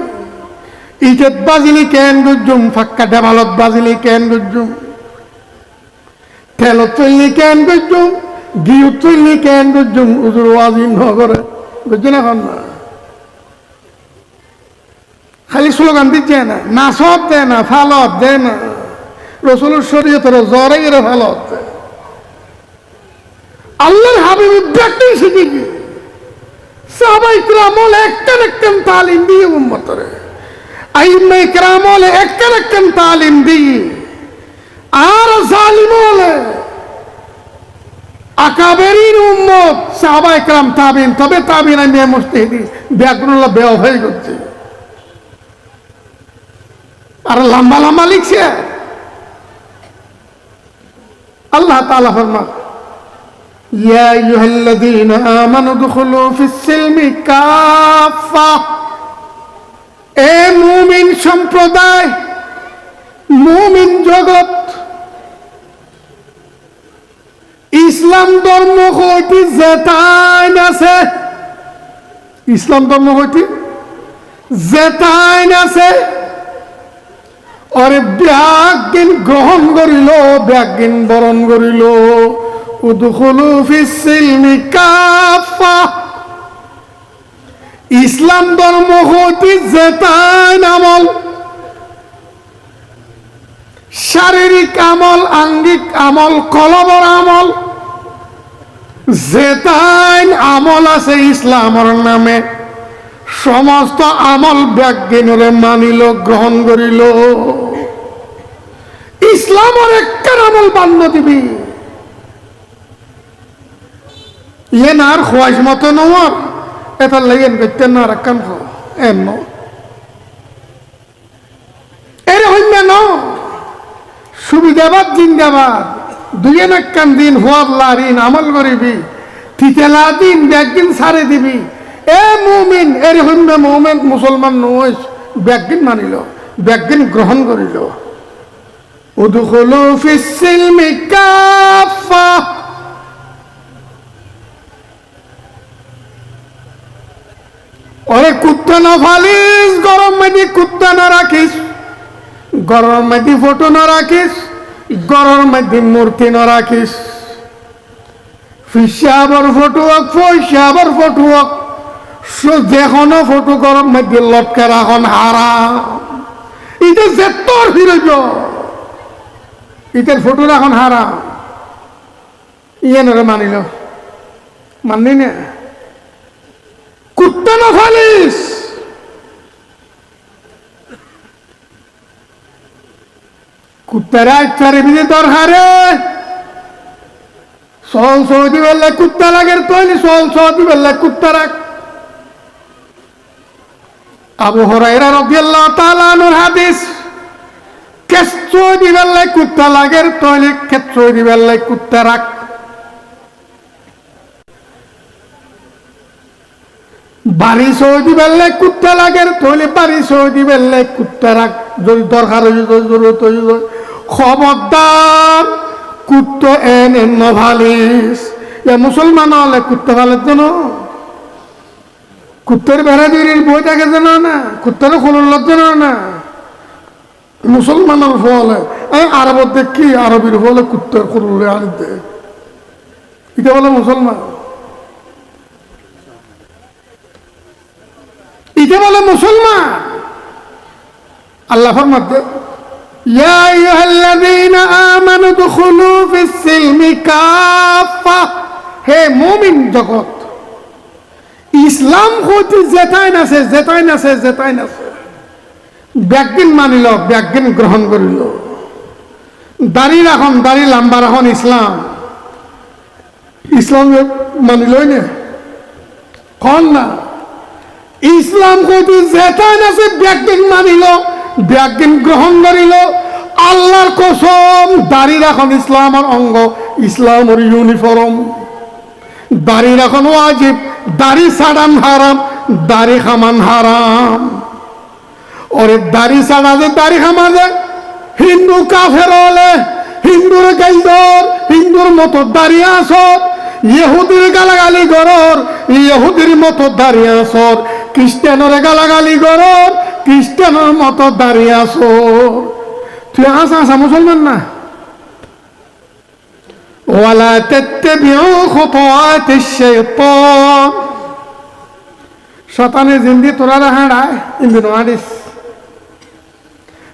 ইজত বাজিলে কেন গজুম ফাক্কা দেবালত বাজিলে কেন গজুম তেল তুললি কেন গজুম ঘিউ তুললি কেন গজুম উজুর ওয়াজিন নগরে বুঝছি না না খালি স্লোগান দিচ্ছে না নাচত দেয় না ফালত দেয় না রাসূলের শরীয়তের জরাইয়ের ফালত দেয় আল্লাহর হাবিবের দেখতে শিখে কি সাহাবায়ে কিরামল একটা তালিম দিয়ে উম্মতরে আইম্মায়ে কিরামল একটা তালিম দিয়ে আর জালিমলে আকাবেরিন উম্মত সাহাবায়ে কিরাম তাবিন তবে তাবিন আমি মুজতাহিদিন ব্যাকরণলা বেও হয়ে গেছে আর লম্বা লম্বা লিখছে। আল্লাহ তাআলা ফরমান ইয়া আইয়ুহাল্লাযীনা আমানু দুখুলু ফিস-সিলমি কাফা, এ মুমিন সম্প্রদায়, মুমিন জগৎ, ইসলাম ধর্ম হইতে যেতাইন আছে, ইসলাম ধর্ম হইতে যেতাইন আছে, ওরে ব্যাগিন গ্রহণ করিল, ব্যাগিন বরণ করিল। উদখুলু ফিস-সিলমি কাফা, ইসলাম ধর্ম হইতে যেতাইন আমল, শারীরিক আমল, আঙ্গিক আমল, কলবর আমল, যেতাইন আমল আছে ইসলামের নামে, সমস্ত আমল ব্যাজ্ঞানরে মানিল, গ্রহণ করিল। ইসলামের একটা আমল বান্য দিবি, ইয়ে না আর খোয়াইশ মতো নর, এটা লাগেন করতে না রাখান এম এর হইল ন সুবিধাবাদ জিন্দাবাদ, দুয়ে নাক্কান দিন হুয়াল্লারিন আমল করিবি, তিতেলা দিন ব্যাগদিন ছাড়ে দিবি। এ মুমিন, এর হইল মুমিন, মুসলমান নয়, ব্যাগদিন মানিল, ব্যাগদিন গ্রহণ করিল। উদখুলু ফিস-সিলমি কাফা, ওরে কুত্তা না ফালিস, গরম মেদি কুত্তা না রাখিস, গরম মেদি ফটো না রাখিস, গরম মেদি মূর্তি না রাখিস। ফিসাবর ফটো হোক, ফৈসাবর ফটো হোক, যে কোনো ফটো গরম মেদি লটকে রাখন হারাম। এটা যে তোর হিরোজ, ইটার ফটো রাখন হারাম, ইয়ে নরে মানিল, মাননি না। কুত্তা না ফালিস, কুত্তারা ইচ্ছারে বিধি দরকারে সল সৌদি বেলা কুত্তা লাগের তৈরি, সল সৌদি বেলা কুত্তা রাখ। আবু হুরায়রা রাদিয়াল্লাহু তাআলা আনহুর হাদিস, কেচ্চই বেলা কুত্তা লাগের তৈরি, কেচ্চই বেলা কুত্তা রাখ। বাড়ি সৌদি বেলা কুত্তা লাগের তৈরি, বাড়ি সৌদি বেলা কুত্তা রাখ। যদি দরকার হয়েছে, জরুরত হয়েছে, খবরদার কুত্তো এনে নভালিস। এ মুসলমান হলে কুত্তা ভালের জন্য, কুত্তের বেড়া দূরের বই থাকে যেন না, কুত্তারও খোলার জন্য না। মুসলমানের ফলে আরবের দেখি, আরবির ফলে কুত্তার খোলে আনতে, এটা বলে মুসলমান, এটা বলে মুসলমান। আল্লাহ ফরমাতে ইয়া আইয়ুহাল্লাযীনা আমানু দুখুলু ফিস-সিলমি কাফা, হে মুমিন জগৎ, ইসলাম হইতে যেতাইন আছে, যেতাইন আছে, যেতাইন আছে, ব্যাগদিন মানিল, ব্যাগদিন গ্রহণ করিল। দাড়ি রাখন, দাড়ি লম্বা রাখন, ইসলাম, ইসলাম মানিলই না, কন না। ইসলাম হইতে যেতাইন আছে, ব্যাগদিন মানিল, ব্যাগদিন গ্রহণ করিল। আল্লাহর কসম, দাড়ি রাখন ইসলামের অঙ্গ, ইসলামের ইউনিফর্ম। দাড়ি রাখন ওয়াজিব, দাড়ি ছাড়ান হারাম, দাড়ি খামান হারাম। ওরে দাড়ি ছাড়া যে দাড়ি খামা যে হিন্দু কাফের হলে হিন্দুর গাইদর, হিন্দুর মতো দাড়ি আসর, ইহুদির গালাগালি গরর, ইহুদির মতো দাড়ি আসর, খ্রিস্টানের গালাগালি গরর, খ্রিস্টানের মতো দাড়ি আসর। তুই আসা আসা মুসলমান না। ওয়ালা তাত্তাবিউ খুতুওয়াতিশ শাইতান, শয়তানের জিন্দি তোরা হাঁড়ায় ইন্দি নোয়াডিস,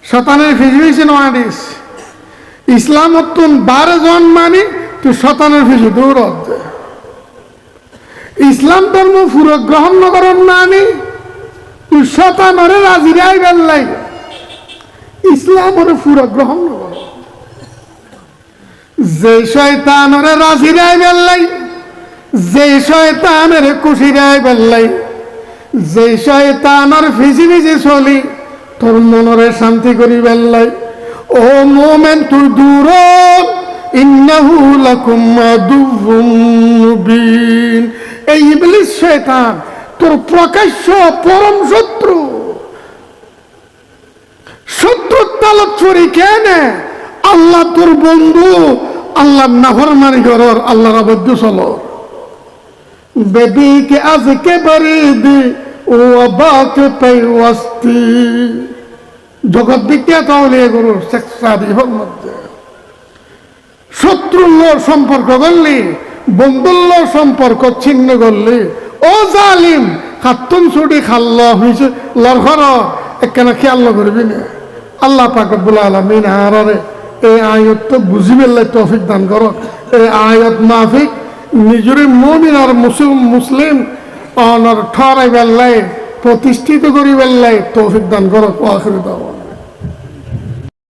শয়তানের ফিজবিস নোয়াডিস। ইসলাম তুন 12 জন মানি, তুই শয়তানের ফিজি দূর। ইসলাম ধর্ম পুরো গ্রহণ নগরণ মানি, তুই শয়তানরে রাজি রাই বেল্লাই, ইসলামরে পুরো গ্রহণ নগর। যে শয়তানরে রাজি রাই বেল্লাই, যে শয়তানের খুশি রাই বেল্লাই, যে শয়তানের ফিজি ফিজি চলি, তোর মনরে শান্তি করি বেল্লাই। ও মোমেন তুই দূর ইন্নাহু লাকুম আদুউম মুবিন। এই ইবলিস শয়তান তোর প্রকাশ্য পরম শত্রু। শত্রুর তালব ছড়ি কেন? আল্লাহ তোর বন্ধু, আল্লাহ নাফরমানি করর, আল্লাহর অবাধ্য চলো। বেবি কে আজকে বরিদি ও বাকে পেওয়াস্তি। জগৎ বিখ্যাত হলে এগুলো শেখার মধ্যে শত্রুর সম্পর্ক করলি, বন্ধুর সম্পর্ক ছিন্ন করলি, ও জালিম খাতুন ছুটি খাল্ল হয়েছে লড়ঘর একখানা খেয়াল করবি না। আল্লাহ পাক রব্বুল আলামিন হারারে এই আয়াত তো বুঝি বেল্লাই তৌফিক দান করো। এই আয়াত মাফিক নিজের মুমিন আর মুসলিম অনর ঠরাই বেল্লাই প্রতিষ্ঠিত করি বেল্লাই তৌফিক দান করো। আখির দাওয়া।